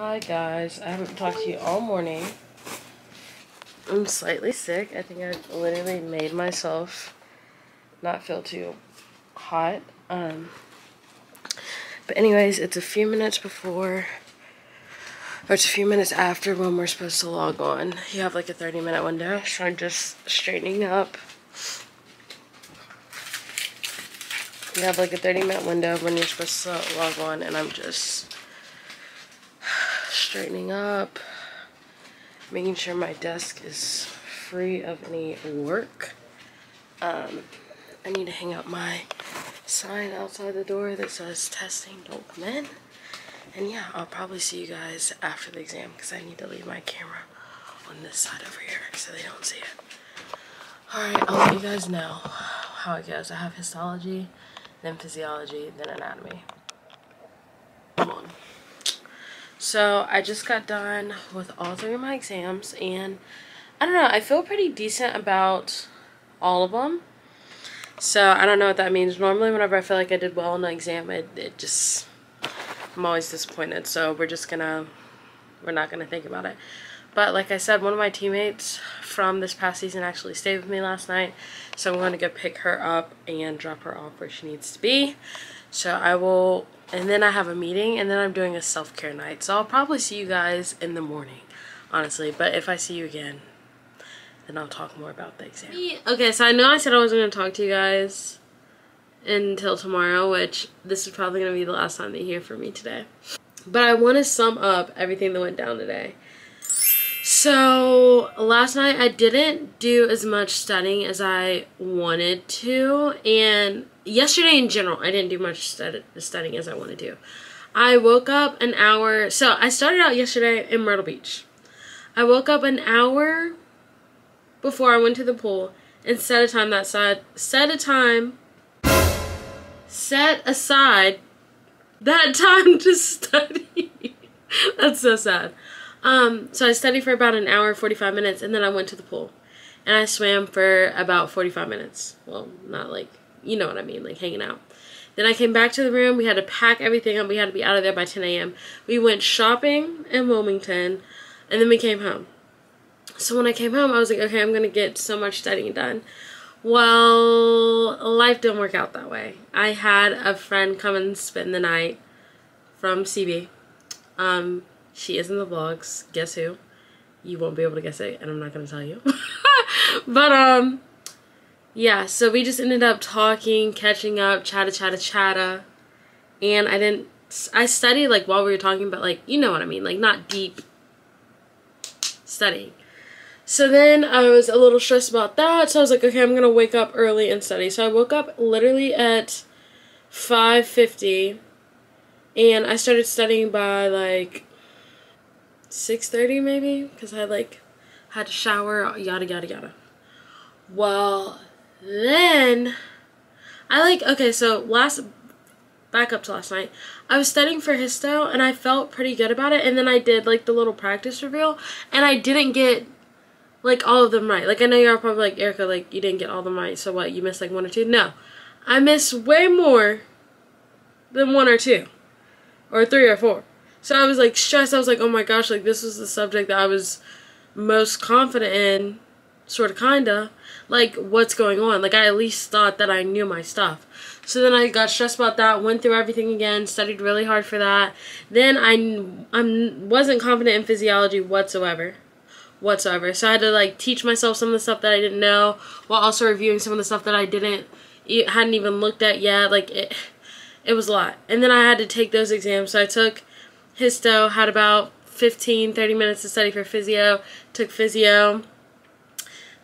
Hi guys, I haven't talked to you all morning. I'm slightly sick. I think I literally made myself not feel too hot. But anyways, it's a few minutes before, or it's a few minutes after when we're supposed to log on. You have like a 30-minute window, so I'm just straightening up. You have like a 30-minute window when you're supposed to log on, and I'm just straightening up, making sure my desk is free of any work. I need to hang up my sign outside the door that says testing, don't come in. And yeah, I'll probably see you guys after the exam because I need to leave my camera on this side over here so they don't see it. Alright, I'll let you guys know how it goes. I have histology, then physiology, then anatomy. Come on. So I just got done with all 3 of my exams, and I don't know, I feel pretty decent about all of them. So I don't know what that means. Normally whenever I feel like I did well in the exam, it just, I'm always disappointed. So we're not gonna think about it. But like I said, one of my teammates from this past season actually stayed with me last night. So I'm going to go pick her up and drop her off where she needs to be. So I will, and then I have a meeting, and then I'm doing a self-care night. So I'll probably see you guys in the morning, honestly. But if I see you again, then I'll talk more about the exam. Okay, so I know I said I wasn't going to talk to you guys until tomorrow, which this is probably going to be the last time that you hear from me today. But I want to sum up everything that went down today. So last night I didn't do as much studying as I wanted to, and yesterday in general I didn't do much studying as I wanted to. I woke up an hour, so I started out yesterday in Myrtle Beach. I woke up an hour before I went to the pool and set aside that time to study. That's so sad. So I studied for about an hour, 45 minutes, and then I went to the pool. And I swam for about 45 minutes. Well, not like, you know what I mean, like hanging out. Then I came back to the room. We had to pack everything up. We had to be out of there by 10 a.m. We went shopping in Wilmington, and then we came home. So when I came home, I was like, okay, I'm going to get so much studying done. Well, life didn't work out that way. I had a friend come and spend the night from CB. She is in the vlogs. Guess who? You won't be able to guess it, and I'm not going to tell you. But, yeah, so we just ended up talking, catching up, chatta. And I studied, like, while we were talking, but, like, you know what I mean. Like, not deep studying. So then I was a little stressed about that, so I was like, okay, I'm going to wake up early and study. So I woke up literally at 5:50, and I started studying by, like, 6:30 maybe, because I like had to shower, yada. Well, then okay, so back up to last night, I was studying for histo and I felt pretty good about it, and then I did like the little practice reveal, and I didn't get like all of them right. Like, I know you're probably like, Erica, like, you didn't get all of them right, so what, you missed like 1 or 2? No, I missed way more than 1 or 2 or 3 or 4. So I was like stressed. I was like, oh my gosh, like this was the subject that I was most confident in, sort of, kinda. Like, what's going on? Like, I at least thought that I knew my stuff. So then I got stressed about that, went through everything again, studied really hard for that. Then I wasn't confident in physiology whatsoever. So I had to like teach myself some of the stuff that I didn't know, while also reviewing some of the stuff that I hadn't even looked at yet. Like, it was a lot. And then I had to take those exams. So I took histo, had about 15-30 minutes to study for physio, took physio.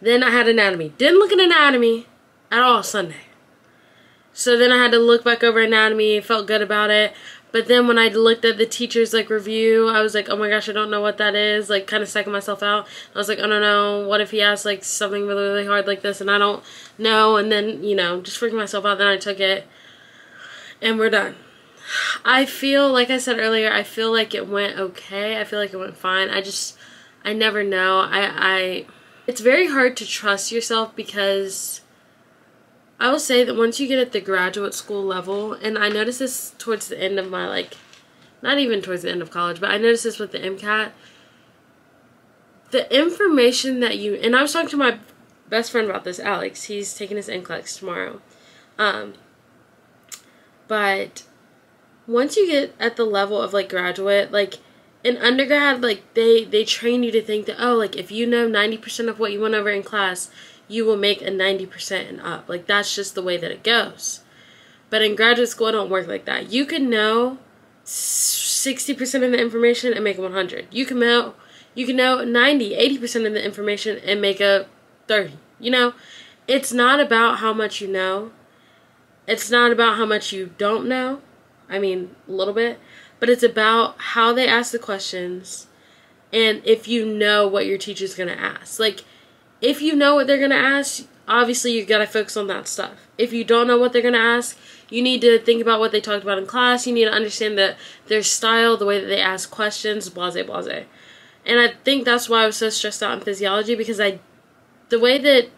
Then I had anatomy. Didn't look at anatomy at all Sunday. So then I had to look back over anatomy, felt good about it. But then when I looked at the teacher's like review, I was like, oh my gosh, I don't know what that is. Like, kind of psyching myself out. I was like, I don't know, what if he asks like something really hard like this and I don't know? And then, you know, just freaking myself out. Then I took it and we're done. I feel, like I said earlier, I feel like it went okay. I feel like it went fine. I never know. It's very hard to trust yourself, because I will say that once you get at the graduate school level, and I noticed this towards the end of my, like, not even towards the end of college, but I noticed this with the MCAT. The information that you, and I was talking to my best friend about this, Alex. He's taking his NCLEX tomorrow. But once you get at the level of like graduate, like in undergrad, like they train you to think that, oh, like if you know 90% of what you went over in class, you will make a 90% and up. Like that's just the way that it goes. But in graduate school, it don't work like that. You can know 60% of the information and make a 100. You can know 90, 80% of the information and make a 30. You know, it's not about how much you know. It's not about how much you don't know. I mean, a little bit. But it's about how they ask the questions and if you know what your teacher's going to ask. Like, if you know what they're going to ask, obviously you got to focus on that stuff. If you don't know what they're going to ask, you need to think about what they talked about in class. You need to understand their style, the way that they ask questions, blase, blase. And I think that's why I was so stressed out in physiology, because the way that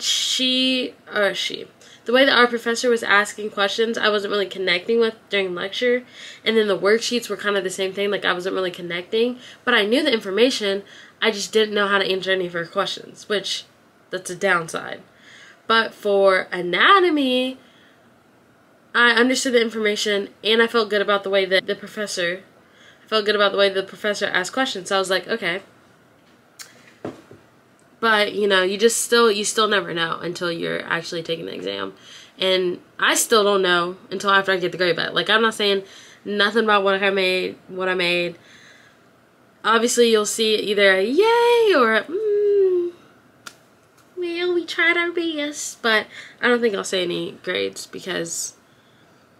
the way that our professor was asking questions, I wasn't really connecting with during lecture. And then the worksheets were kind of the same thing. Like, I wasn't really connecting. But I knew the information. I just didn't know how to answer any of her questions, which that's a downside. But for anatomy, I understood the information, and I felt good about the way that the professor asked questions. So I was like, okay. But, you know, you still never know until you're actually taking the exam. And I still don't know until after I get the grade back. Like, I'm not saying nothing about what I made. Obviously, you'll see either a yay or a, well, we tried our best. But I don't think I'll say any grades, because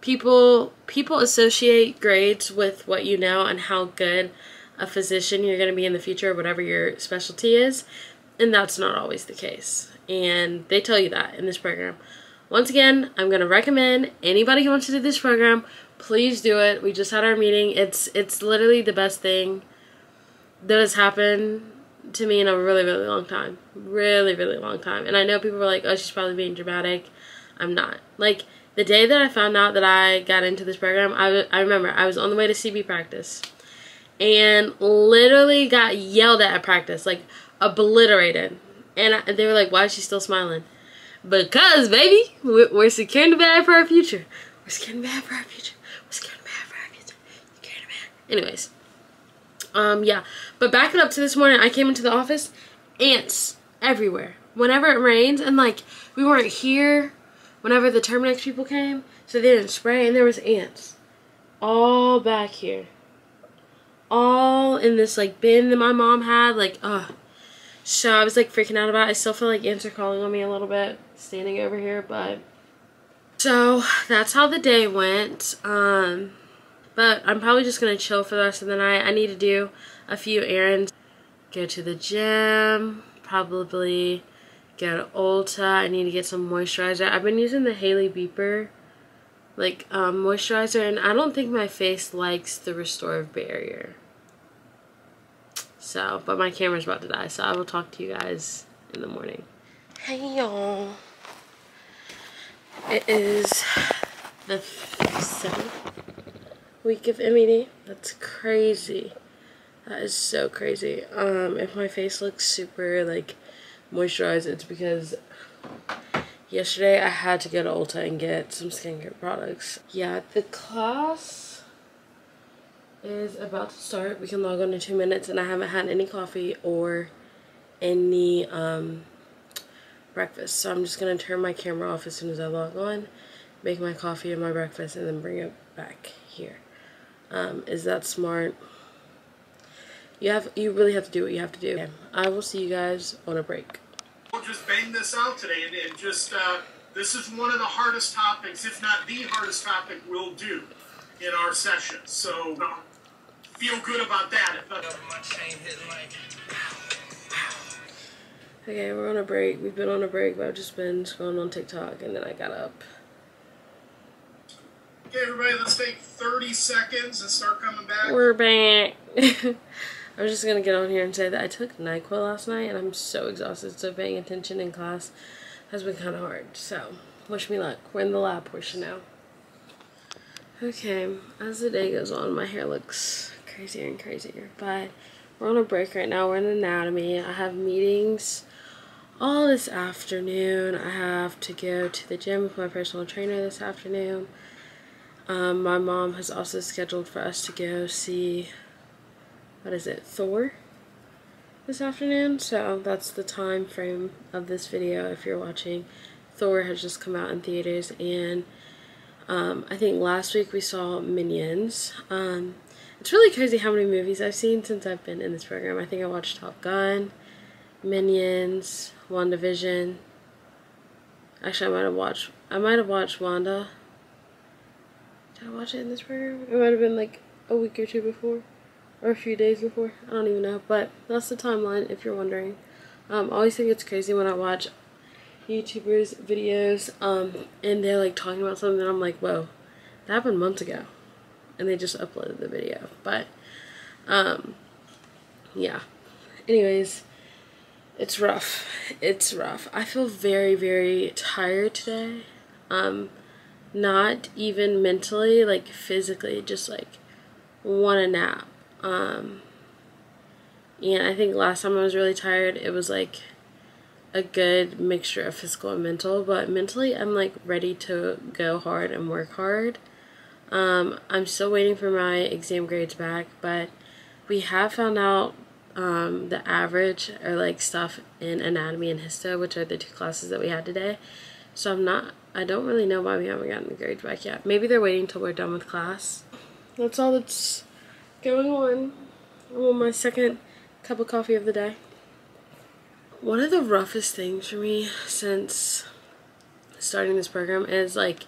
people associate grades with what you know and how good a physician you're going to be in the future, whatever your specialty is. And that's not always the case. And they tell you that in this program. Once again, I'm going to recommend anybody who wants to do this program, please do it. We just had our meeting. It's literally the best thing that has happened to me in a really, really long time. Really, really long time. And I know people were like, oh, she's probably being dramatic. I'm not. Like, the day that I found out that I got into this program, I remember I was on the way to CB practice and literally got yelled at practice. Like, obliterated. And they were like, why is she still smiling? Because, baby, we're securing the bag for our future. We're securing the bag for our future. We're securing the bag for our future. Securing the bag. Anyways. Yeah. But backing up to this morning, I came into the office. Ants everywhere. Whenever it rains, and like, we weren't here whenever the Terminex people came, so they didn't spray, and there was ants. All back here. All in this, like, bin that my mom had. Like, ugh. So I was like freaking out about it. I still feel like ants are crawling on me a little bit standing over here, but so that's how the day went. But I'm probably just gonna chill for the rest of the night. I need to do a few errands, go to the gym, probably go to Ulta. I need to get some moisturizer. I've been using the Hailey Beeper like moisturizer, and I don't think my face likes the restorative barrier. So, but my camera's about to die, so I will talk to you guys in the morning. Hey, y'all. It is the 7th week of M.E.D. That's crazy. That is so crazy. If my face looks super, like, moisturized, it's because yesterday I had to go to Ulta and get some skincare products. Yeah, the class is about to start. We can log on in 2 minutes, and I haven't had any coffee or any breakfast, so I'm just gonna turn my camera off as soon as I log on, make my coffee and my breakfast, and then bring it back here. Is that smart? You really have to do what you have to do. Okay, I will see you guys on a break. We'll just bang this out today, and just this is one of the hardest topics, if not the hardest topic we'll do in our session. So feel good about that. Okay, we're on a break. We've been on a break, but I've just been scrolling on TikTok, and then I got up. Okay, everybody, let's take 30 seconds and start coming back. We're back. I was just going to get on here and say that I took NyQuil last night, and I'm so exhausted, so paying attention in class has been kind of hard. So, wish me luck. We're in the lab portion now. Okay, as the day goes on, my hair looks crazier and crazier, but we're on a break right now. We're in anatomy. I have meetings all this afternoon. I have to go to the gym with my personal trainer this afternoon. My mom has also scheduled for us to go see, what is it, Thor this afternoon. So that's the time frame of this video if you're watching. Thor has just come out in theaters, and I think last week we saw Minions. It's really crazy how many movies I've seen since I've been in this program. I think I watched Top Gun, Minions, WandaVision. Actually, I might have watched Wanda. Did I watch it in this program? It might have been like a week or two before, or a few days before. I don't even know, but that's the timeline if you're wondering. I always think it's crazy when I watch YouTubers videos and they're like talking about something and I'm like, whoa, that happened months ago, and they just uploaded the video. But yeah, anyways, it's rough. I feel very, very tired today. Not even mentally, like physically, just like want a nap. And I think last time I was really tired, it was like a good mixture of physical and mental, but mentally I'm like ready to go hard and work hard. I'm still waiting for my exam grades back, but we have found out the average or like stuff in anatomy and histo, which are the two classes that we had today. So I don't really know why we haven't gotten the grades back yet. Maybe they're waiting till we're done with class. That's all that's going on. I'm on my second cup of coffee of the day. One of the roughest things for me since starting this program is like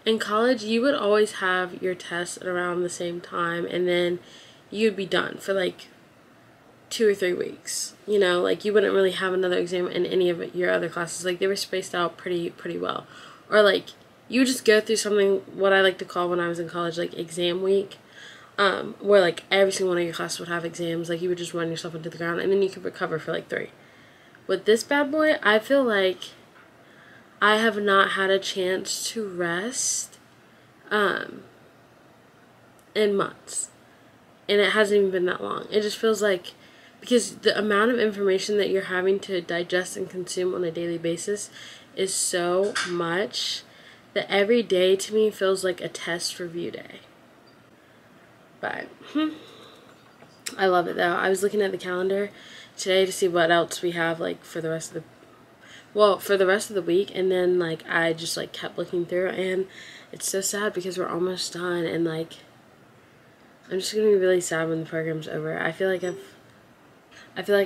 in college you would always have your tests at around the same time, and then you'd be done for like 2 or 3 weeks. You know, like you wouldn't really have another exam in any of your other classes. Like they were spaced out pretty well. Or like you would just go through something, what I like to call when I was in college, like exam week, where like every single one of your classes would have exams. Like you would just run yourself into the ground and then you could recover for like 3. With this bad boy, I feel like I have not had a chance to rest in months. And it hasn't even been that long. It just feels like, because the amount of information that you're having to digest and consume on a daily basis is so much that every day to me feels like a test review day. But I love it though. I was looking at the calendar today to see what else we have like for the rest of the week, and then like I just like kept looking through, and it's so sad because we're almost done, and like I'm just gonna be really sad when the program's over. I feel like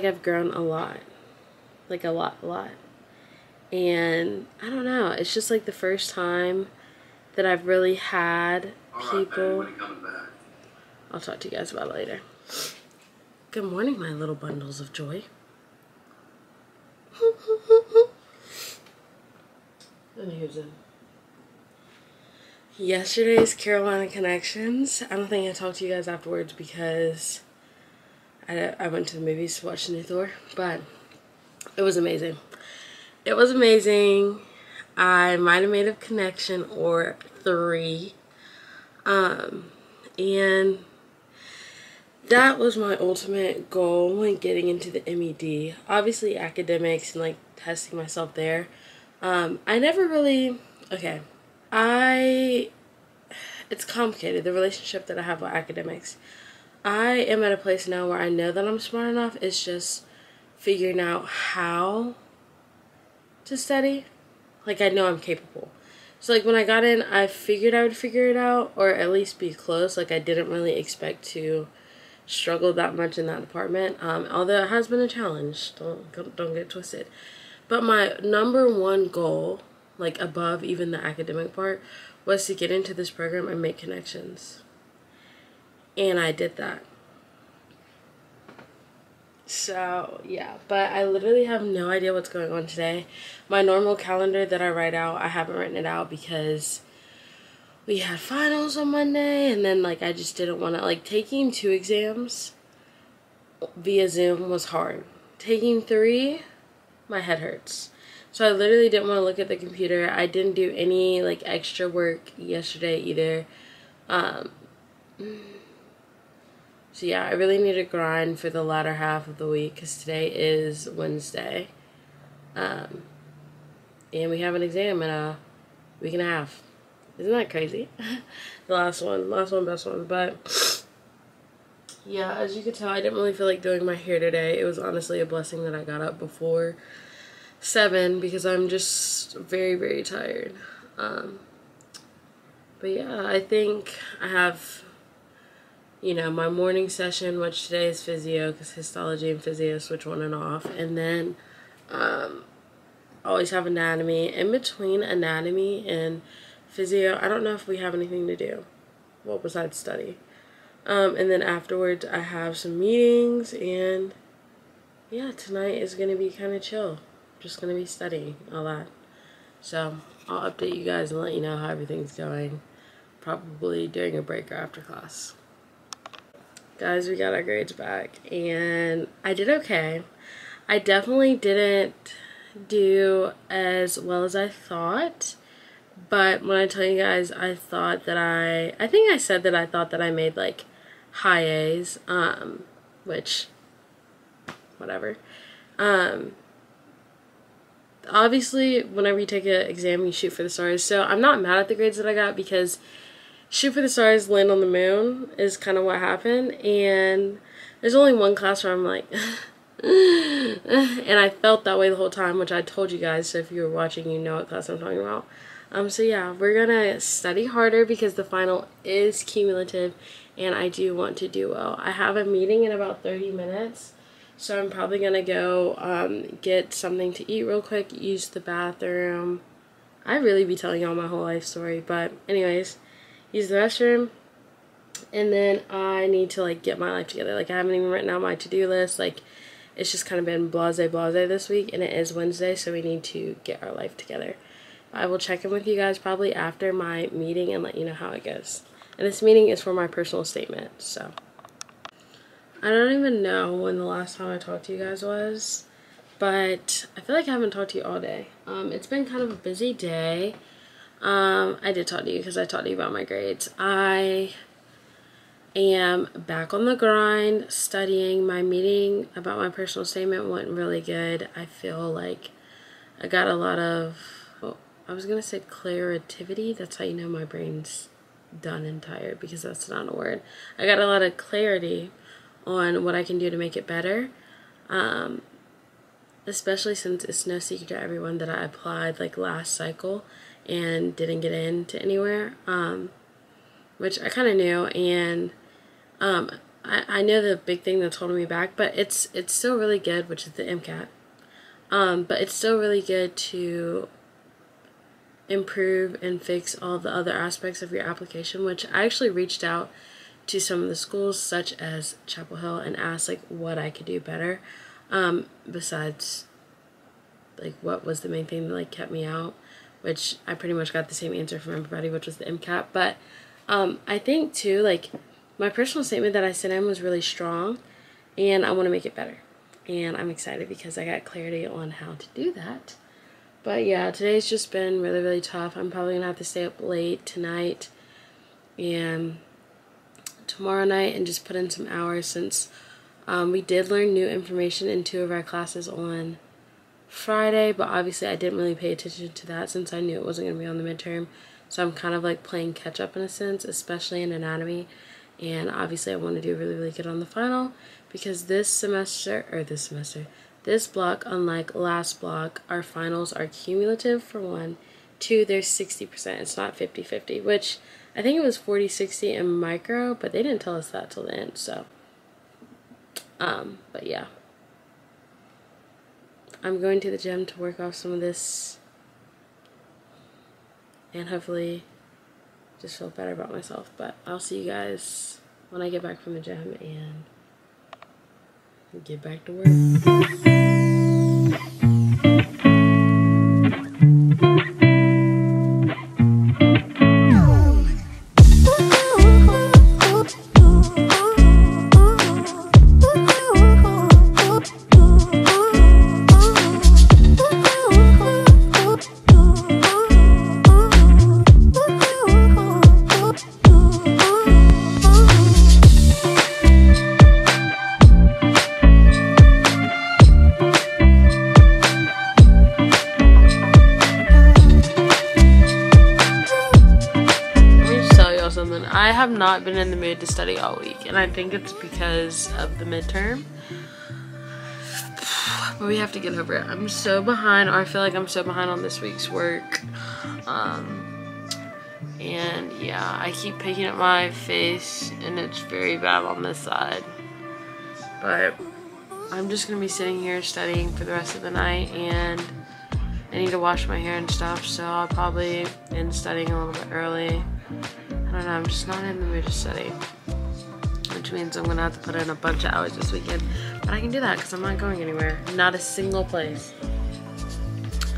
I've grown a lot, like a lot, and I don't know, it's just like the first time that I've really had people. I'll talk to you guys about it later. Good morning, my little bundles of joy. Yesterday's Carolina Connections. I don't think I talked to you guys afterwards because I went to the movies to watch the new Thor, but it was amazing. It was amazing. I might have made a connection or 3. And that was my ultimate goal when getting into the M.E.D. Obviously academics and like testing myself there. I never really, it's complicated, the relationship that I have with academics. I am at a place now where I know that I'm smart enough. It's just figuring out how to study. Like I know I'm capable. So like when I got in, I figured I would figure it out, or at least be close. Like I didn't really expect to struggle that much in that department. Although it has been a challenge. Don't get it twisted. But my number one goal, like above even the academic part, was to get into this program and make connections. And I did that. So, yeah. But I literally have no idea what's going on today. My normal calendar that I write out, I haven't written it out because we had finals on Monday. And then, like, I just didn't want to, like, taking 2 exams via Zoom was hard. Taking 3, my head hurts. So I literally didn't want to look at the computer. I didn't do any like extra work yesterday either. So yeah, I really need to grind for the latter half of the week because today is Wednesday. And we have an exam in a week and a half. Isn't that crazy? The last one, best one. But yeah, as you can tell, I didn't really feel like doing my hair today. It was honestly a blessing that I got up before 7 because I'm just very, very tired. But yeah, I think I have, you know, my morning session, which today is physio because histology and physio switch on and off. And then always have anatomy. In between anatomy and physio, I don't know if we have anything to do. Well, besides study. And then afterwards, I have some meetings. And yeah, tonight is going to be kind of chill. Just going to be studying all that. So I'll update you guys and let you know how everything's going. Probably during a break or after class. Guys, we got our grades back and I did okay. I definitely didn't do as well as I thought, but when I tell you guys, I thought that I think I said that I thought that I made like high A's, which, whatever. Obviously, whenever you take an exam, you shoot for the stars, so I'm not mad at the grades that I got because shoot for the stars, land on the moon is kind of what happened. And there's only one class where I'm like, and I felt that way the whole time, which I told you guys. So if you were watching, you know what class I'm talking about. So yeah, we're gonna study harder because the final is cumulative, and I do want to do well. I have a meeting in about 30 minutes, so I'm probably gonna go get something to eat real quick, use the bathroom. I really be telling y'all my whole life story, but anyways. Use the restroom, and then I need to like get my life together. Like I haven't even written out my to-do list. Like it's just kind of been blase this week, and it is Wednesday, so we need to get our life together. I will check in with you guys probably after my meeting and let you know how it goes. And this meeting is for my personal statement, so I don't even know when the last time I talked to you guys was, but I feel like I haven't talked to you all day. It's been kind of a busy day. I did talk to you because I talked to you about my grades. I am back on the grind, studying. My meeting about my personal statement went really good. I feel like I got a lot of, well, I was going to say clarity. That's how you know my brain's done and tired because that's not a word. I got a lot of clarity on what I can do to make it better. Especially since it's no secret to everyone that I applied like last cycle and didn't get into anywhere, which I kind of knew, and I know the big thing that's holding me back, but it's still really good, which is the MCAT, but it's still really good to improve and fix all the other aspects of your application, which I actually reached out to some of the schools such as Chapel Hill and asked like what I could do better, besides like what was the main thing that like kept me out, which I pretty much got the same answer from everybody, which was the MCAT. But I think too, like my personal statement that I sent in was really strong, and I want to make it better, and I'm excited because I got clarity on how to do that. But yeah, today's just been really, really tough. I'm probably gonna have to stay up late tonight and tomorrow night and just put in some hours since we did learn new information in 2 of our classes on Friday, but obviously I didn't really pay attention to that since I knew it wasn't going to be on the midterm, so I'm kind of like playing catch up in a sense, especially in anatomy, and obviously I want to do really, really good on the final because this block, unlike last block, our finals are cumulative for 1, 2, there's 60%, it's not 50-50, which I think it was 40-60 in micro, but they didn't tell us that till the end, so but yeah. I'm going to the gym to work off some of this and hopefully just feel better about myself. But I'll see you guys when I get back from the gym and get back to work. have not been in the mood to study all week, and I think it's because of the midterm. But we have to get over it. I'm so behind, or I feel like I'm so behind on this week's work. And yeah, I keep picking at my face, and it's very bad on this side. But I'm just gonna be sitting here studying for the rest of the night, and I need to wash my hair and stuff, so I'll probably end studying a little bit early. I don't know, I'm just not in the mood to study, which means I'm gonna have to put in a bunch of hours this weekend. But I can do that because I'm not going anywhere, not a single place.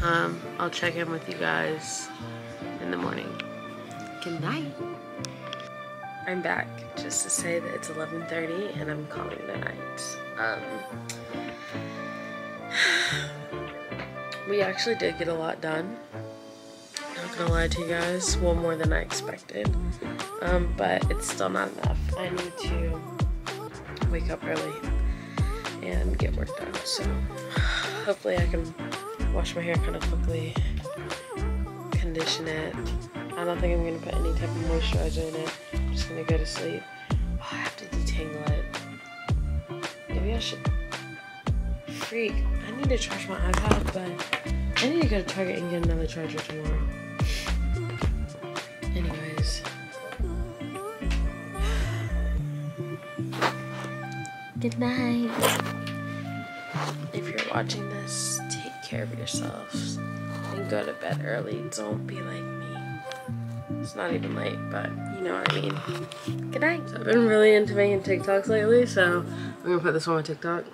I'll check in with you guys in the morning. Good night. I'm back just to say that it's 11:30 and I'm calling it a night. We actually did get a lot done. Not gonna lie to you guys, well, more than I expected. But it's still not enough. I need to wake up early and get work done. So hopefully I can wash my hair kind of quickly, condition it. I don't think I'm gonna put any type of moisturizer in it. I'm just gonna go to sleep. Oh, I have to detangle it. Maybe I should. Freak. I need to charge my iPad, but I need to go to Target and get another charger tomorrow. Anyways. Good night. If you're watching this, take care of yourselves and go to bed early. Don't be like me. It's not even late, but you know what I mean. Good night. So I've been really into making TikToks lately, so I'm gonna put this on my TikTok.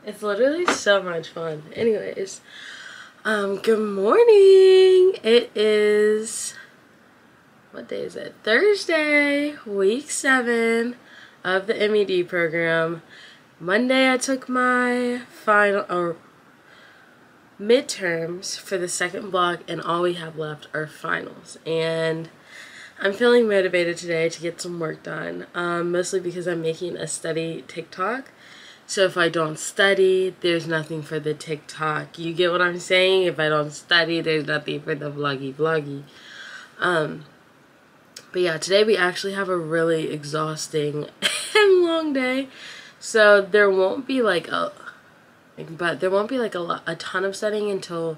It's literally so much fun. Anyways, good morning. It is, what day is it? Thursday, week 7 of the M.E.D program. Monday I took my final, or midterms for the second block, and all we have left are finals. And I'm feeling motivated today to get some work done, mostly because I'm making a study TikTok. So if I don't study, there's nothing for the TikTok. You get what I'm saying? If I don't study, there's nothing for the vloggy. But yeah, today we actually have a really exhausting and long day. So there won't be like a ton of studying until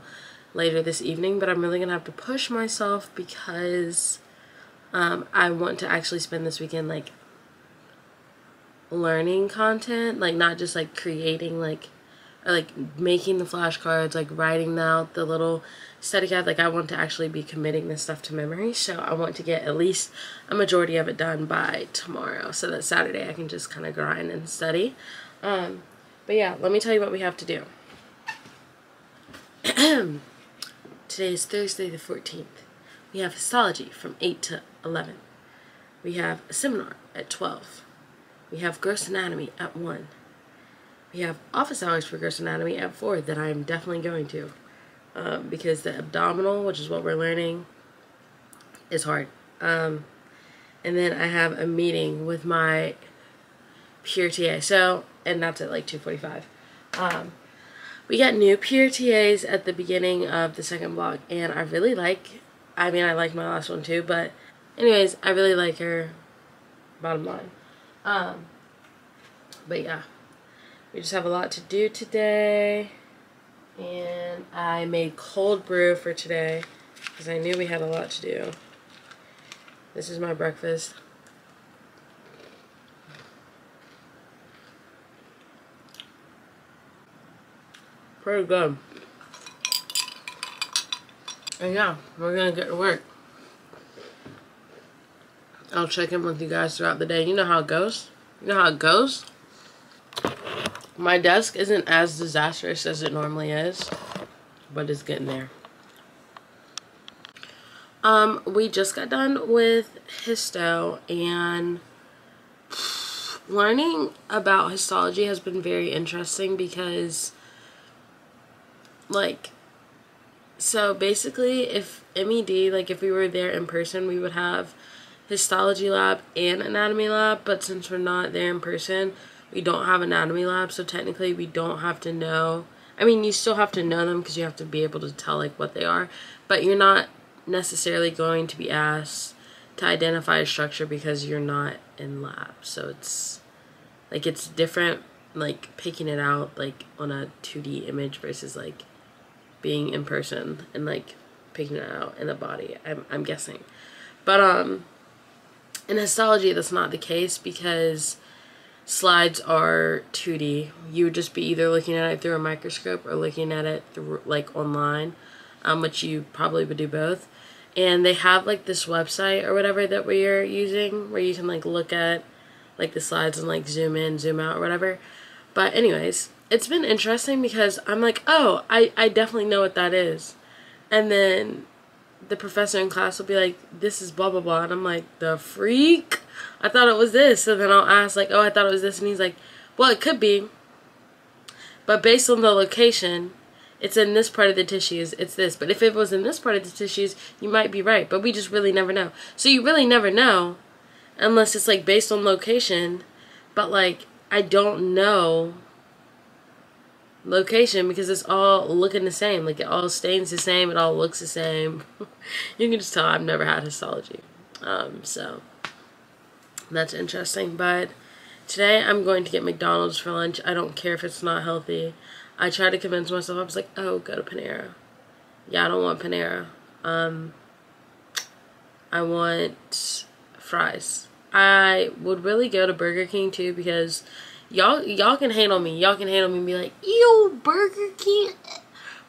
later this evening. But I'm really gonna have to push myself because I want to actually spend this weekend like learning content, like not just like creating or like making the flashcards, like writing out the little study guide. Like I want to actually be committing this stuff to memory, so I want to get at least a majority of it done by tomorrow, so that Saturday I can just kind of grind and study. But yeah, let me tell you what we have to do. Today is Thursday the 14th. We have histology from 8 to 11. We have a seminar at 12. We have gross anatomy at 1. We have office hours for gross anatomy at 4 that I'm definitely going to. Because the abdominal, which is what we're learning, is hard. And then I have a meeting with my peer TA. So, and that's at like 2:45. We got new peer TAs at the beginning of the second block, and I really like, I like my last one too, but anyways, I really like her, bottom line. But yeah, we just have a lot to do today, and I made cold brew for today because I knew we had a lot to do. This is my breakfast. Pretty good. And yeah, we're gonna get to work. I'll check in with you guys throughout the day. You know how it goes? You know how it goes? My desk isn't as disastrous as it normally is, but it's getting there. We just got done with histo, and learning about histology has been very interesting because, like, so basically if M.E.D, like if we were there in person, we would have histology lab and anatomy lab, but since we're not there in person, we don't have anatomy lab, so technically we don't have to know, I mean, you still have to know them because you have to be able to tell like what they are, but you're not necessarily going to be asked to identify a structure because you're not in lab. So it's like, it's different, like picking it out like on a 2D image versus like being in person and like picking it out in the body, I'm guessing. But in histology that's not the case because slides are 2D. You would just be either looking at it through a microscope or looking at it through like online, which you probably would do both. And they have like this website or whatever that we're using where you can like look at like the slides and like zoom in, zoom out or whatever. But anyways, it's been interesting because I'm like, oh, I definitely know what that is. And then the professor in class will be like, this is blah, blah, blah. And I'm like, the freak? I thought it was this. So then I'll ask like, oh, I thought it was this. And he's like, well, it could be. But based on the location, it's in this part of the tissues, it's this. But if it was in this part of the tissues, you might be right. But we just really never know. So you really never know unless it's like based on location. But like, I don't know location because it's all looking the same. Like, it all stains the same. It all looks the same. You can just tell I've never had histology. So that's interesting. But today I'm going to get McDonald's for lunch. I don't care if it's not healthy. I tried to convince myself. I was like, oh, go to Panera. Yeah, I don't want Panera. I want fries. I would really go to Burger King too because y'all can hate on me. Y'all can hate on me and be like, ew, Burger King.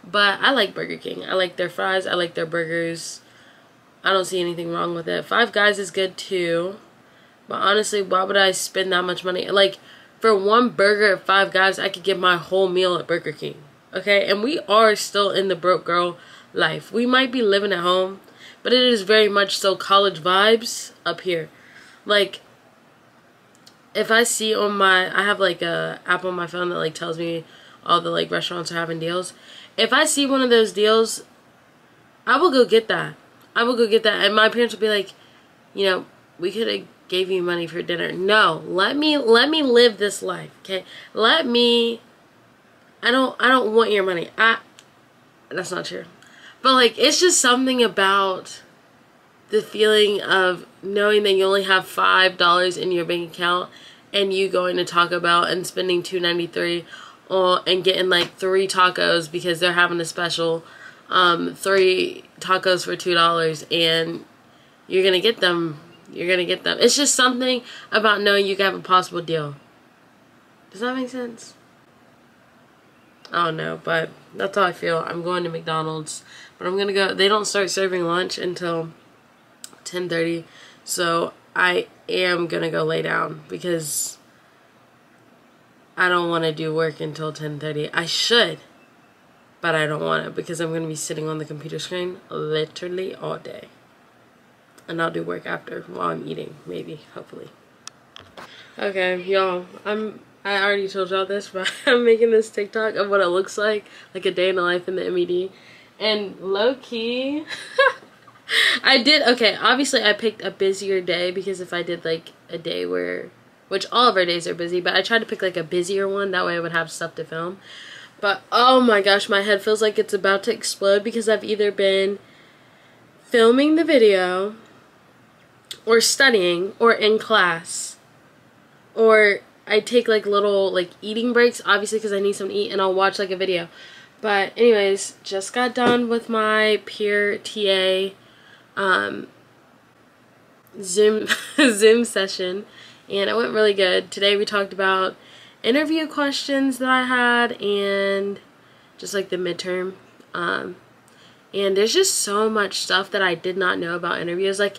But I like Burger King. I like their fries. I like their burgers. I don't see anything wrong with it. Five Guys is good too. But honestly, why would I spend that much money? Like, for one burger at Five Guys, I could get my whole meal at Burger King. Okay? And we are still in the broke girl life. We might be living at home, but it is very much so college vibes up here. Like, if I see on my, I have like a app on my phone that like tells me all the like restaurants are having deals. If I see one of those deals, I will go get that. I will go get that. And my parents will be like, you know, we could have gave you money for dinner. No, let me live this life, okay? I don't want your money. That's not true. But like, it's just something about the feeling of knowing that you only have $5 in your bank account and you going to Taco Bell and spending $2.93 and getting like 3 tacos because they're having a special, 3 tacos for $2, and you're gonna get them. You're gonna get them. It's just something about knowing you can have a possible deal. Does that make sense? I don't know, but that's how I feel. I'm going to McDonald's, but I'm gonna go. They don't start serving lunch until 10:30, so I am gonna go lay down because I don't want to do work until 10:30. I should, but I don't want to because I'm gonna be sitting on the computer screen literally all day, and I'll do work after while I'm eating, maybe, hopefully. Okay, y'all, I already told y'all this, but I'm making this TikTok of what it looks like a day in the life in the M.E.D. And low-key, okay, obviously I picked a busier day because if I did like a day where, which all of our days are busy, but I tried to pick like a busier one, that way I would have stuff to film. But oh my gosh, my head feels like it's about to explode because I've either been filming the video, or studying, or in class, or I take like little like eating breaks, obviously because I need something to eat, and I'll watch like a video. But anyways, just got done with my peer TA Zoom session, and it went really good. Today we talked about interview questions that I had and just like the midterm. And there's just so much stuff that I did not know about interviews. Like,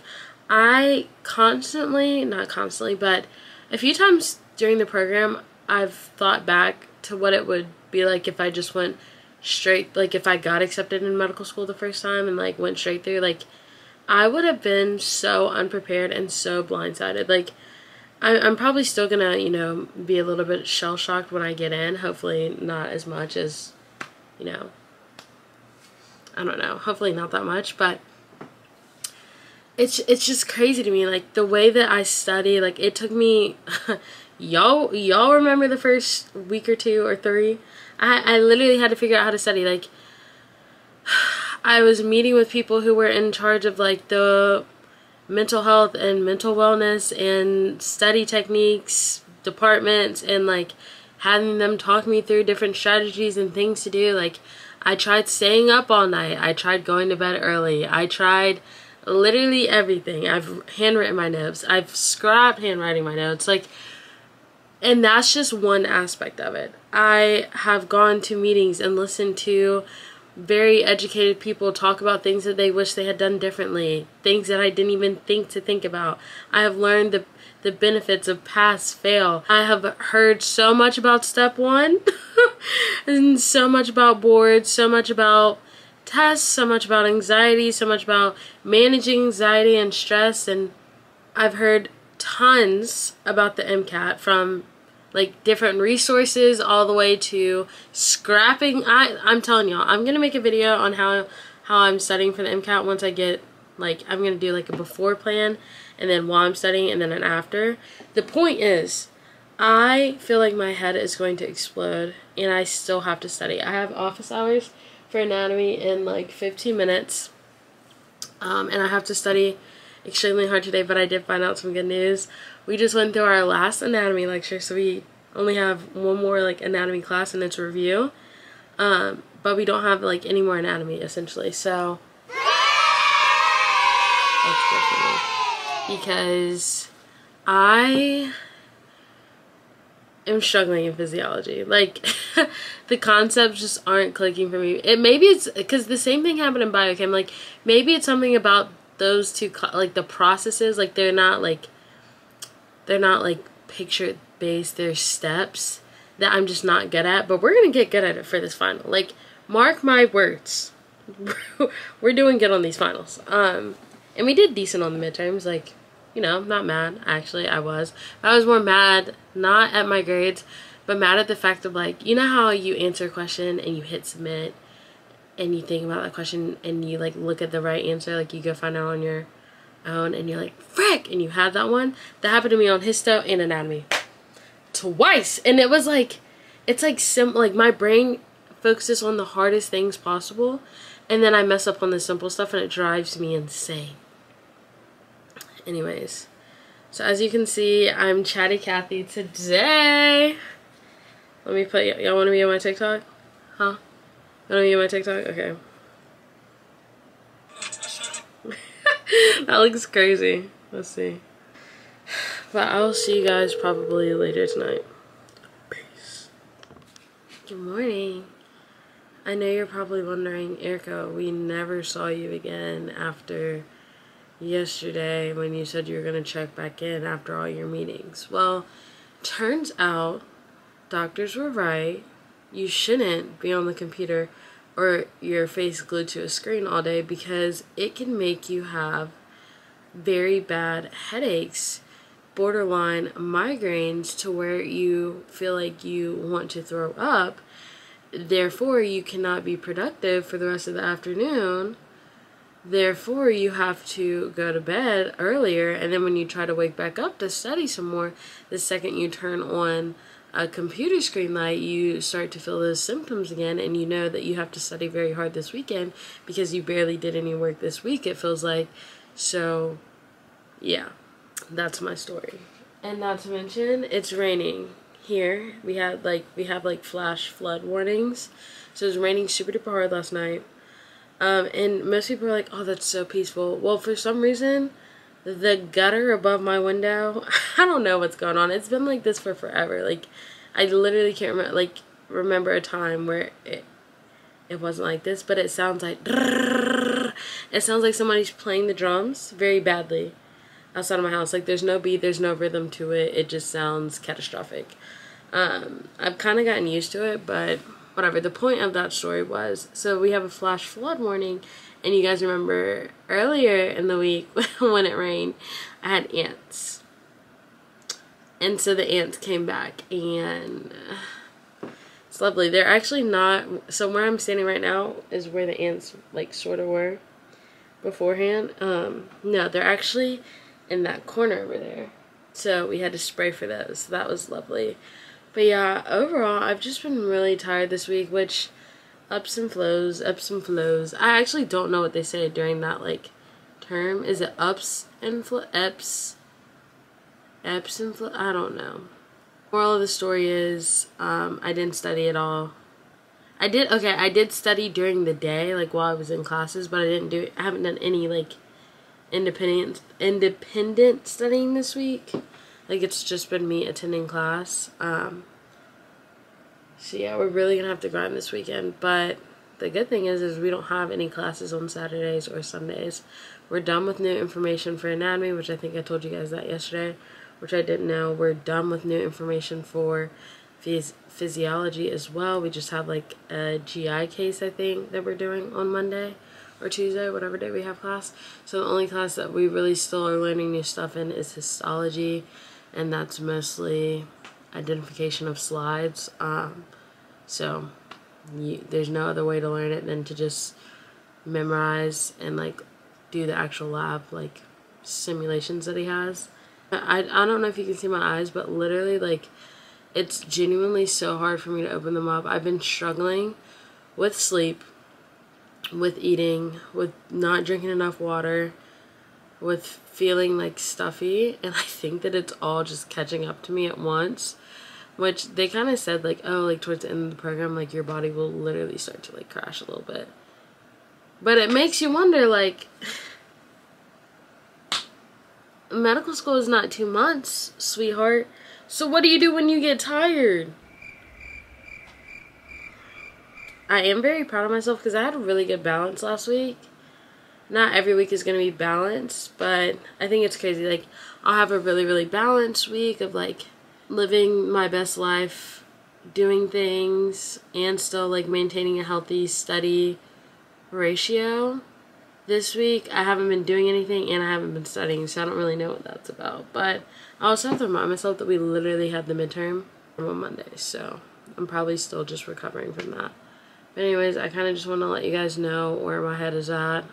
I constantly, not constantly, but a few times during the program, I've thought back to what it would be like if I just went straight, like if I got accepted in medical school the first time and like went straight through. Like, I would have been so unprepared and so blindsided. Like, I'm probably still gonna, you know, be a little bit shell-shocked when I get in. Hopefully not as much as, you know, I don't know, hopefully not that much, but it's just crazy to me, like, the way that I study. Like, it took me, y'all remember the first week or 2 or 3 I literally had to figure out how to study. Like, I was meeting with people who were in charge of like the mental health and mental wellness and study techniques departments, and like having them talk me through different strategies and things to do. Like, I tried staying up all night. I tried going to bed early. I tried literally everything. I've handwritten my notes. I've scrapped handwriting my notes. Like, and that's just one aspect of it. I have gone to meetings and listened to very educated people talk about things that they wish they had done differently, things that I didn't even think to think about. I have learned the benefits of pass, fail. I have heard so much about step one and so much about boards, so much about tests, so much about anxiety, so much about managing anxiety and stress, and I've heard tons about the MCAT from like different resources all the way to scrapping. I'm telling y'all, I'm gonna make a video on how I'm studying for the MCAT once I get, like, I'm gonna do like a before plan, and then while I'm studying, and then an after. The point is, I feel like my head is going to explode, and I still have to study. I have office hours for anatomy in like 15 minutes, and I have to study extremely hard today, but I did find out some good news. We just went through our last anatomy lecture, so we only have one more like anatomy class and it's a review, but we don't have like any more anatomy essentially, so that's good for me because I am struggling in physiology. Like, the concepts just aren't clicking for me. Maybe it's because the same thing happened in biochem. Like, maybe it's something about those two, like the processes, like they're not like picture based, they're steps that I'm just not good at, but we're gonna get good at it for this final. Like, mark my words. We're doing good on these finals. And we did decent on the midterms. Like, you know, not mad. Actually, I was more mad not at my grades, but mad at the fact of, like, you know how you answer a question and you hit submit and you think about that question and you like look at the right answer, like you go find out on your own and you're like, frick, and you had that one. That happened to me on histo and anatomy twice, and it was like, it's like like my brain focuses on the hardest things possible, and then I mess up on the simple stuff and it drives me insane. Anyways, so as you can see, I'm Chatty Cathy today. Let me put, y'all want to be on my TikTok? Huh? You want to be on my TikTok? Okay. That looks crazy. Let's see. But I'll see you guys probably later tonight. Peace. Good morning. I know you're probably wondering, Erica, we never saw you again after yesterday when you said you were going to check back in after all your meetings. Well, turns out doctors were right. You shouldn't be on the computer or your face glued to a screen all day because it can make you have very bad headaches, borderline migraines, to where you feel like you want to throw up. Therefore, you cannot be productive for the rest of the afternoon. Therefore, you have to go to bed earlier, and then when you try to wake back up to study some more, the second you turn on a computer screen light, you start to feel those symptoms again, and you know that you have to study very hard this weekend because you barely did any work this week, it feels like. So, yeah, that's my story. And not to mention, it's raining here. We have like flash flood warnings. So it was raining super duper hard last night. And most people are like, oh, that's so peaceful. Well, for some reason, the gutter above my window, I don't know what's going on. It's been like this for forever. Like, I literally can't remember a time where it wasn't like this, but it sounds like, it sounds like somebody's playing the drums very badly outside of my house. Like, there's no beat, there's no rhythm to it. It just sounds catastrophic. I've kind of gotten used to it, but whatever. The point of that story was, so we have a flash flood warning, and you guys remember earlier in the week when it rained, I had ants. And so the ants came back, and it's lovely. They're actually not, so where I'm standing right now is where the ants like sort of were beforehand. No, they're actually in that corner over there. So we had to spray for those. So that was lovely. But yeah, overall, I've just been really tired this week, which ups and flows, ups and flows. I actually don't know what they say during that, like, term. Is it ups and eps and flow? I don't know. Moral of the story is, I didn't study at all. I did study during the day, like, while I was in classes, but I haven't done any, like, independent studying this week. Like, it's just been me attending class. So yeah, we're really gonna have to grind this weekend, but the good thing is we don't have any classes on Saturdays or Sundays. We're done with new information for anatomy, which I think I told you guys that yesterday, which I didn't know. We're done with new information for physiology as well. We just have like a GI case, I think, that we're doing on Monday or Tuesday, whatever day we have class. So the only class that we really still are learning new stuff in is histology, and that's mostly identification of slides. So there's no other way to learn it than to just memorize and like do the actual lab like simulations that he has. I don't know if you can see my eyes, but literally like it's genuinely so hard for me to open them up. I've been struggling with sleep, with eating, with not drinking enough water, with feeling like stuffy, and I think that it's all just catching up to me at once. Which they kind of said, like, oh, like, towards the end of the program, like, your body will literally start to, like, crash a little bit. But it makes you wonder, like, medical school is not 2 months, sweetheart. So what do you do when you get tired? I am very proud of myself because I had a really good balance last week. Not every week is going to be balanced, but I think it's crazy. Like, I'll have a really, really balanced week of, like, living my best life, doing things, and still like maintaining a healthy study ratio. This week I haven't been doing anything and I haven't been studying, so I don't really know what that's about. But I also have to remind myself that we literally had the midterm on Monday, so I'm probably still just recovering from that. But anyways, I kind of just want to let you guys know where my head is at.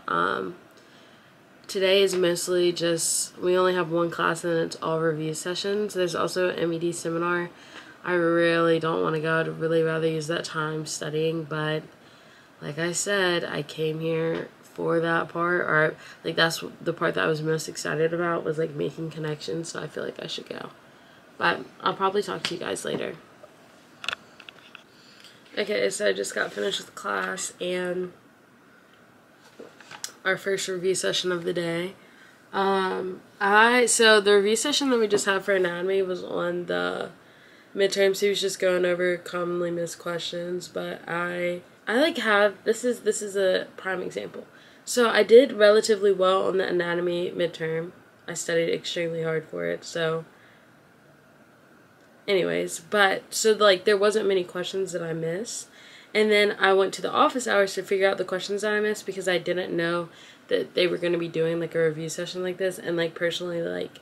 Today is mostly just, we only have one class and it's all review sessions. There's also an M.E.D seminar. I really don't want to go. I'd really rather use that time studying, but like I said, I came here for that part, or like that's the part that I was most excited about, was like making connections, so I feel like I should go. But I'll probably talk to you guys later. Okay, so I just got finished with class and our first review session of the day. So the review session that we just had for anatomy was on the midterms. He was just going over commonly missed questions, but I like have, this is a prime example. So I did relatively well on the anatomy midterm. I studied extremely hard for it, so anyways, but so like there wasn't many questions that I missed. And then I went to the office hours to figure out the questions that I missed because I didn't know that they were going to be doing like a review session like this. And like personally, like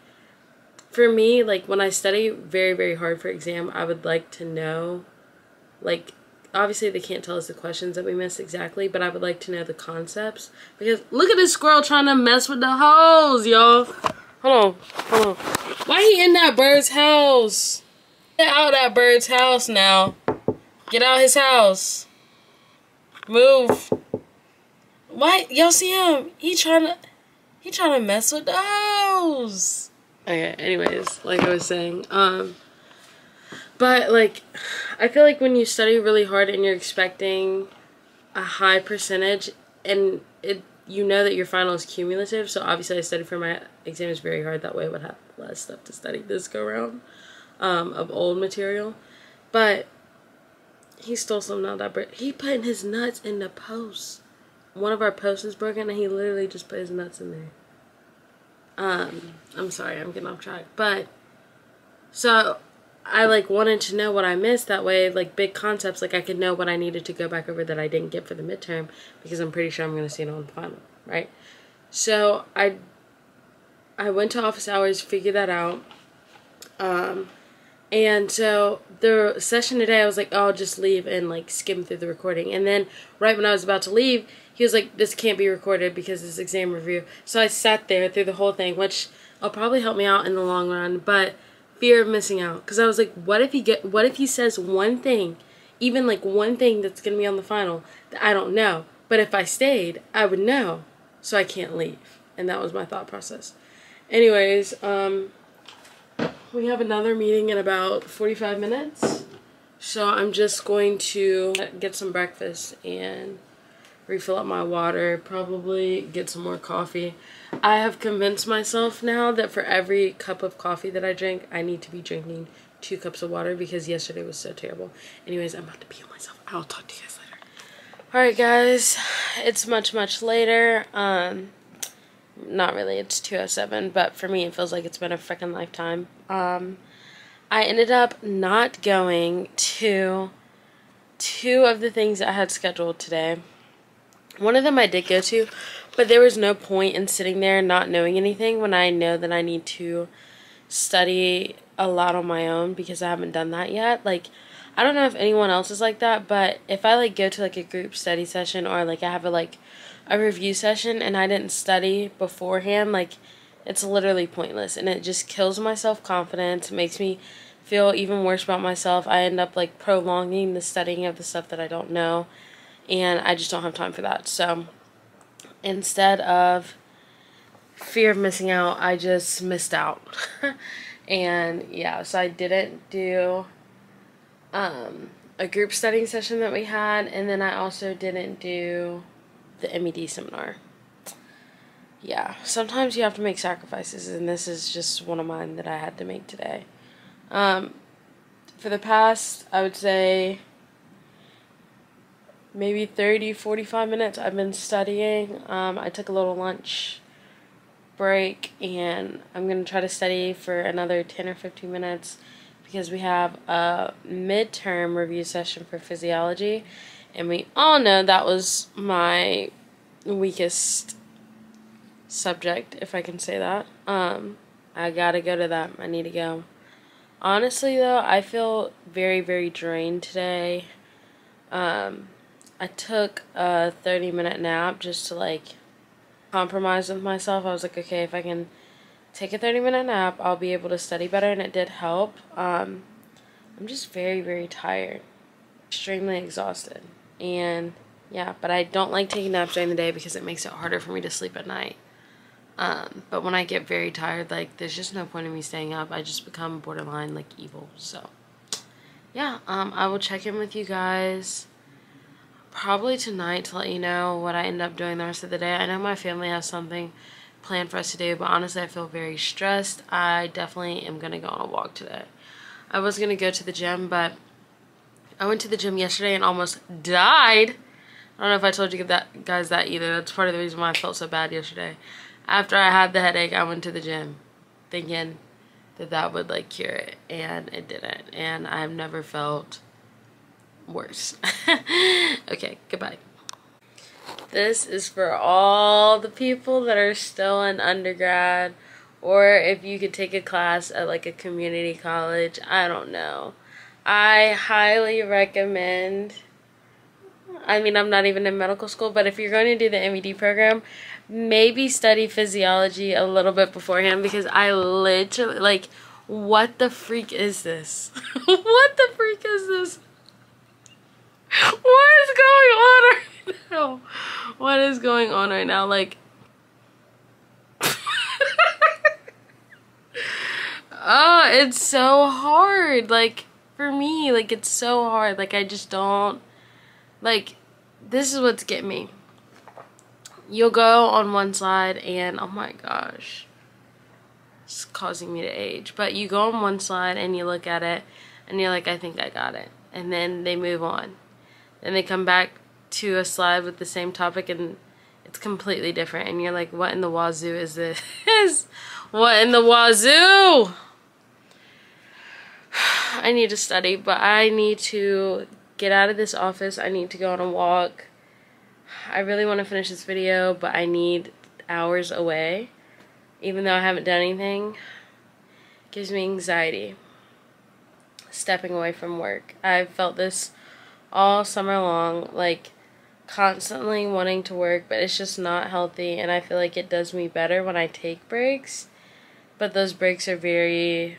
for me, like when I study very, very hard for exam, I would like to know, like obviously they can't tell us the questions that we missed exactly, but I would like to know the concepts. Because look at this squirrel trying to mess with the hose, y'all. Hold on. Why he in that bird's house? Get out of that bird's house now. Get out of his house. Move. Why? Y'all see him? He trying to mess with those. Okay, anyways, like I was saying, but like, I feel like when you study really hard and you're expecting a high percentage, and you know that your final is cumulative, so obviously I studied for my exams very hard, that way I would have less stuff to study this go around, of old material, but he stole something out of that bird. He putting his nuts in the post. One of our posts is broken and he literally just put his nuts in there. I'm sorry, I'm getting off track. But, so, I like wanted to know what I missed, that way, like big concepts, like I could know what I needed to go back over that I didn't get for the midterm, because I'm pretty sure I'm going to see it on the final, right? So, I went to office hours, figured that out. And so the session today, I was like, oh, I'll just leave and like skim through the recording. And then right when I was about to leave, he was like, this can't be recorded because it's exam review. So I sat there through the whole thing, which will probably help me out in the long run. But fear of missing out. Because I was like, what if he says one thing, even like one thing that's going to be on the final that I don't know. But if I stayed, I would know. So I can't leave. And that was my thought process. Anyways, we have another meeting in about 45 minutes. So I'm just going to get some breakfast and refill up my water, probably get some more coffee. I have convinced myself now that for every cup of coffee that I drink, I need to be drinking 2 cups of water because yesterday was so terrible. Anyways, I'm about to pee on myself. I'll talk to you guys later. Alright guys, it's much later. Not really, it's 2:07, but for me it feels like it's been a freaking lifetime. I ended up not going to 2 of the things I had scheduled today. One of them I did go to, but there was no point in sitting there not knowing anything when I know that I need to study a lot on my own because I haven't done that yet. Like, I don't know if anyone else is like that, but if I like go to like a group study session or like I have a review session and I didn't study beforehand, like it's literally pointless and it just kills my self-confidence. It makes me feel even worse about myself. I end up like prolonging the studying of the stuff that I don't know. And I just don't have time for that. So instead of fear of missing out, I just missed out. And yeah, so I didn't do a group studying session that we had. And then I also didn't do the M.E.D seminar. Yeah, sometimes you have to make sacrifices. And this is just one of mine that I had to make today. For the past, I would say, maybe 30-45 minutes I've been studying. I took a little lunch break and I'm going to try to study for another 10 or 15 minutes because we have a midterm review session for physiology and we all know that was my weakest subject, if I can say that. I gotta go to that. I need to go. Honestly though, I feel very drained today. I took a 30-minute nap just to like compromise with myself. I was like, okay, if I can take a 30-minute nap, I'll be able to study better, and it did help. I'm just very tired, extremely exhausted, and yeah, but I don't like taking naps during the day because it makes it harder for me to sleep at night. But when I get very tired, like there's just no point in me staying up. I just become borderline like evil. So yeah, I will check in with you guys probably tonight to let you know what I end up doing the rest of the day. I know my family has something planned for us to do, but honestly I feel very stressed. I definitely am going to go on a walk today. I was going to go to the gym, but I went to the gym yesterday and almost died. I don't know if I told you guys that either. That's part of the reason why I felt so bad yesterday. After I had the headache, I went to the gym thinking that would like cure it, and it didn't, and I've never felt worse. Okay, goodbye. This is for all the people that are still in undergrad, or if you could take a class at like a community college, I don't know. I highly recommend, I mean, I'm not even in medical school, but if you're going to do the M.E.D program, maybe study physiology a little bit beforehand, because I literally, like, what the freak is this? What the freak is this? What is going on right now? What is going on right now? Like, oh, it's so hard. Like, for me, like, it's so hard. Like, I just don't, like, this is what's getting me. You'll go on one side and, oh my gosh, it's causing me to age. But you go on one slide and you look at it and you're like, I think I got it. And then they move on. Then they come back to a slide with the same topic and it's completely different. And you're like, what in the wazoo is this? What in the wazoo? I need to study, but I need to get out of this office. I need to go on a walk. I really want to finish this video, but I need hours away. Even though I haven't done anything, it gives me anxiety stepping away from work. I've felt this all summer long, like constantly wanting to work, but it's just not healthy, and I feel like it does me better when I take breaks, but those breaks are very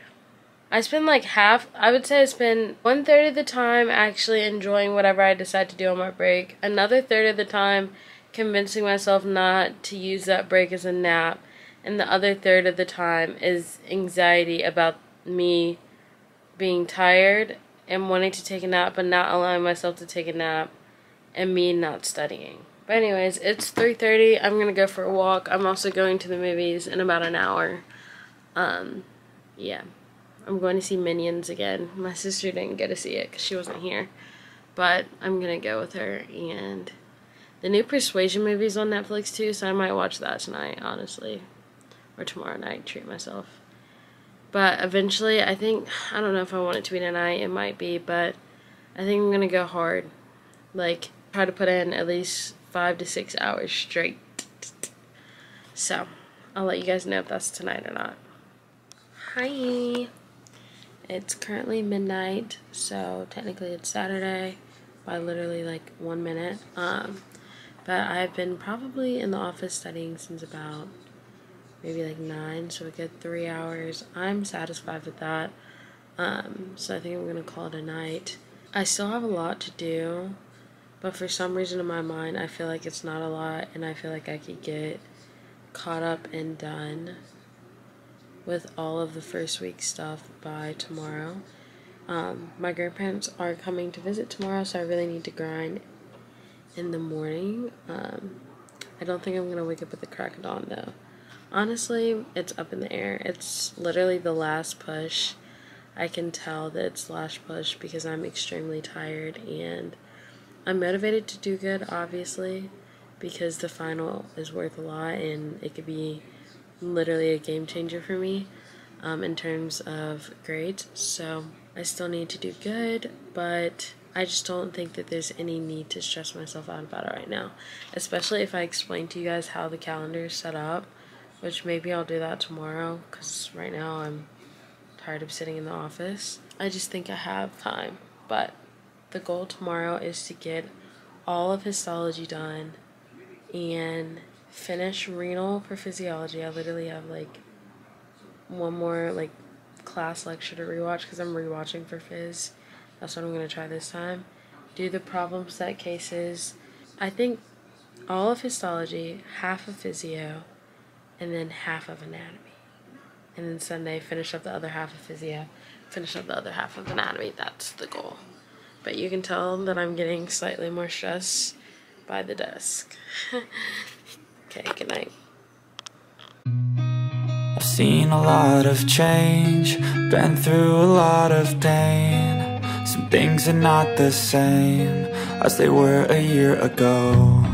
I spend like I would say I spend 1/3 of the time actually enjoying whatever I decide to do on my break. Another third of the time convincing myself not to use that break as a nap. And the other third of the time is anxiety about me being tired and wanting to take a nap but not allowing myself to take a nap and me not studying. But anyways, it's 3:30. I'm going to go for a walk. I'm also going to the movies in about an hour. Yeah. I'm going to see Minions again. My sister didn't get to see it because she wasn't here. But I'm going to go with her. And the new Persuasion movie's on Netflix too, so I might watch that tonight, honestly. Or tomorrow night, treat myself. But eventually, I don't know if I want it to be tonight. It might be, but I think I'm going to go hard. Like, try to put in at least 5 to 6 hours straight. So, I'll let you guys know if that's tonight or not. Hi! It's currently midnight, so technically it's Saturday by literally like 1 minute. But I've been probably in the office studying since about maybe like 9, so a good 3 hours. I'm satisfied with that. So I think I'm gonna call it a night. I still have a lot to do, but for some reason in my mind I feel like it's not a lot, and I feel like I could get caught up and done with all of the first week stuff by tomorrow. My grandparents are coming to visit tomorrow, so I really need to grind in the morning. I don't think I'm gonna wake up with the crack of dawn though. Honestly, it's up in the air. It's literally the last push. I can tell that it's the last push because I'm extremely tired, and I'm motivated to do good, obviously, because the final is worth a lot and it could be literally a game changer for me in terms of grades. So I still need to do good, but I just don't think that there's any need to stress myself out about it right now, especially if I explain to you guys how the calendar is set up, which maybe I'll do that tomorrow because right now I'm tired of sitting in the office. I just think I have time, but the goal tomorrow is to get all of histology done and finish renal for physiology. I literally have like one more like class lecture to rewatch because I'm rewatching for phys. That's what I'm going to try this time. Do the problem set cases. I think all of histology, half of physio, and then half of anatomy. And then Sunday, finish up the other half of physio, finish up the other half of anatomy. That's the goal. But you can tell that I'm getting slightly more stressed by the desk. Okay, good night. I've seen a lot of change, been through a lot of pain. Some things are not the same as they were a year ago.